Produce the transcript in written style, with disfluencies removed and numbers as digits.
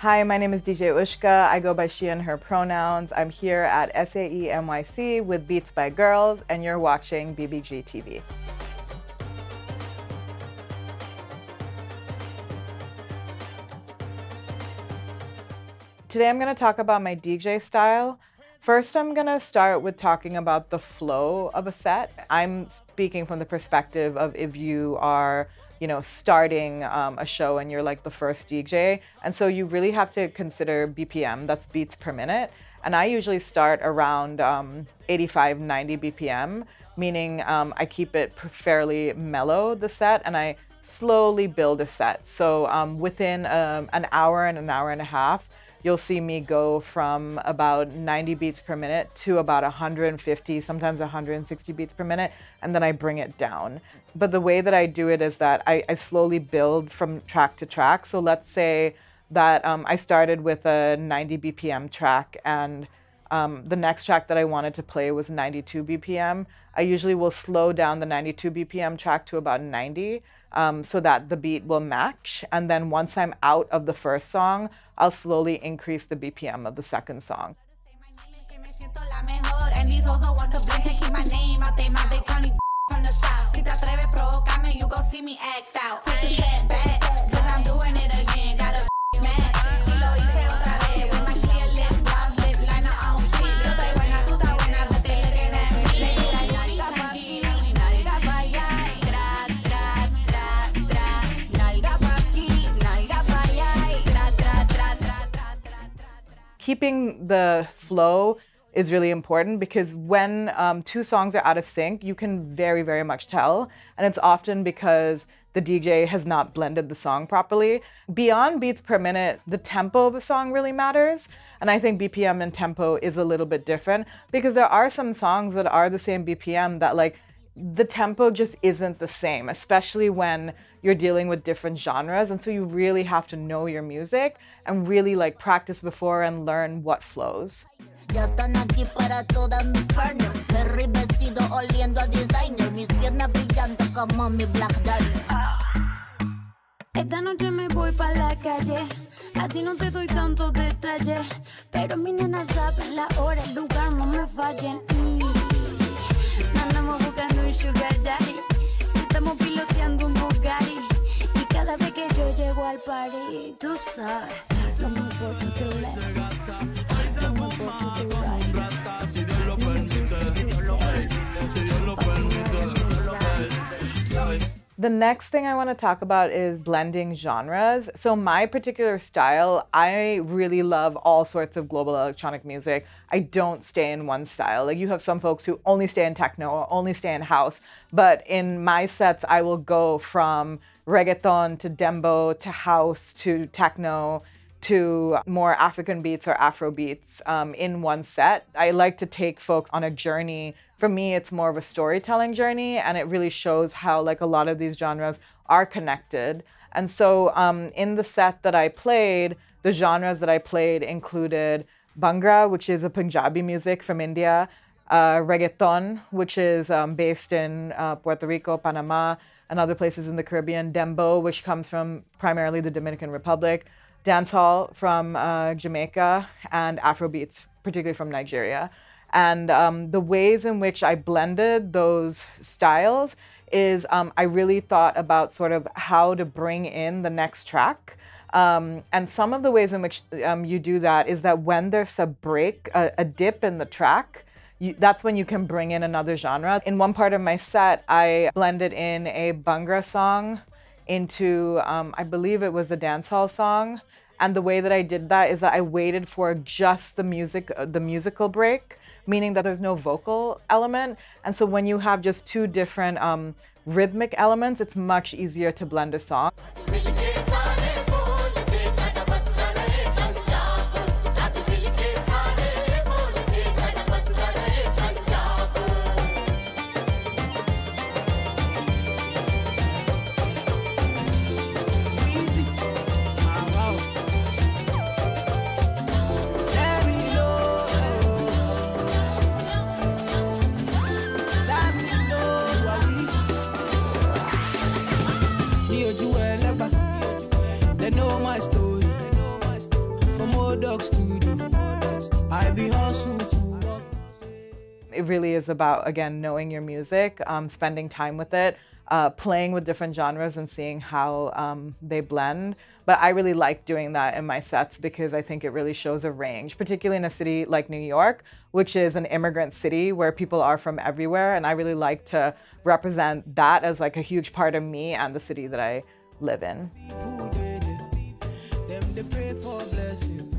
Hi, my name is DJ Ushka. I go by she and her pronouns. I'm here at SAE NYC with Beats by Girls, and you're watching BBG TV. Today I'm going to talk about my DJ style. First, I'm going to start with talking about the flow of a set. I'm speaking from the perspective of if you are starting a show and you're like the first DJ. And so you really have to consider BPM, that's beats per minute. And I usually start around 85, 90 BPM, meaning I keep it fairly mellow, the set, and I slowly build a set. So within an hour and a half, you'll see me go from about 90 beats per minute to about 150, sometimes 160 beats per minute, and then I bring it down. But the way that I do it is that I slowly build from track to track. So let's say that I started with a 90 BPM track and the next track that I wanted to play was 92 BPM. I usually will slow down the 92 BPM track to about 90 so that the beat will match. And then once I'm out of the first song, I'll slowly increase the BPM of the second song. Keeping the flow is really important because when two songs are out of sync, you can very, very much tell. And it's often because the DJ has not blended the song properly. Beyond beats per minute, the tempo of a song really matters. And I think BPM and tempo is a little bit different because there are some songs that are the same BPM that like the tempo just isn't the same, especially when you're dealing with different genres. And so you really have to know your music and really like practice before and learn what flows. Ya están aquí para todas mis partners. Ferry vestido oliendo a designer. Mis piernas brillando como mi Black Diamond. Esta noche me voy pa' la calle. A ti no te doy tantos detalles, pero mi nena saben la hora, el lugar, no me fallen. Andamos buscando un sugar daddy. Si estamos piloteando un Bugatti. Y cada vez que yo llego al party, tú sabes, lo muy por tu left. The next thing I want to talk about is blending genres. So my particular style, I really love all sorts of global electronic music. I don't stay in one style. Like you have some folks who only stay in techno or only stay in house. But in my sets, I will go from reggaeton to dembo to house to techno to more African beats or Afro beats in one set. I like to take folks on a journey. For me, it's more of a storytelling journey, and it really shows how like a lot of these genres are connected. And so in the set that I played, the genres that I played included Bhangra, which is a Punjabi music from India, reggaeton, which is based in Puerto Rico, Panama, and other places in the Caribbean, dembo, which comes from primarily the Dominican Republic, dancehall from Jamaica, and Afrobeats, particularly from Nigeria. And the ways in which I blended those styles is I really thought about sort of how to bring in the next track. And some of the ways in which you do that is that when there's a break, a dip in the track, that's when you can bring in another genre. In one part of my set, I blended in a Bhangra song into, I believe it was a dancehall song. And the way that I did that is that I waited for just the musical break, meaning that there's no vocal element. And so when you have just two different rhythmic elements, it's much easier to blend a song. products to do. I be hustle to. It really is about, again, knowing your music, spending time with it, playing with different genres and seeing how they blend. But I really like doing that in my sets because I think it really shows a range, particularly in a city like New York, which is an immigrant city where people are from everywhere. And I really like to represent that as like a huge part of me and the city that I live in. Them they pray for blessing.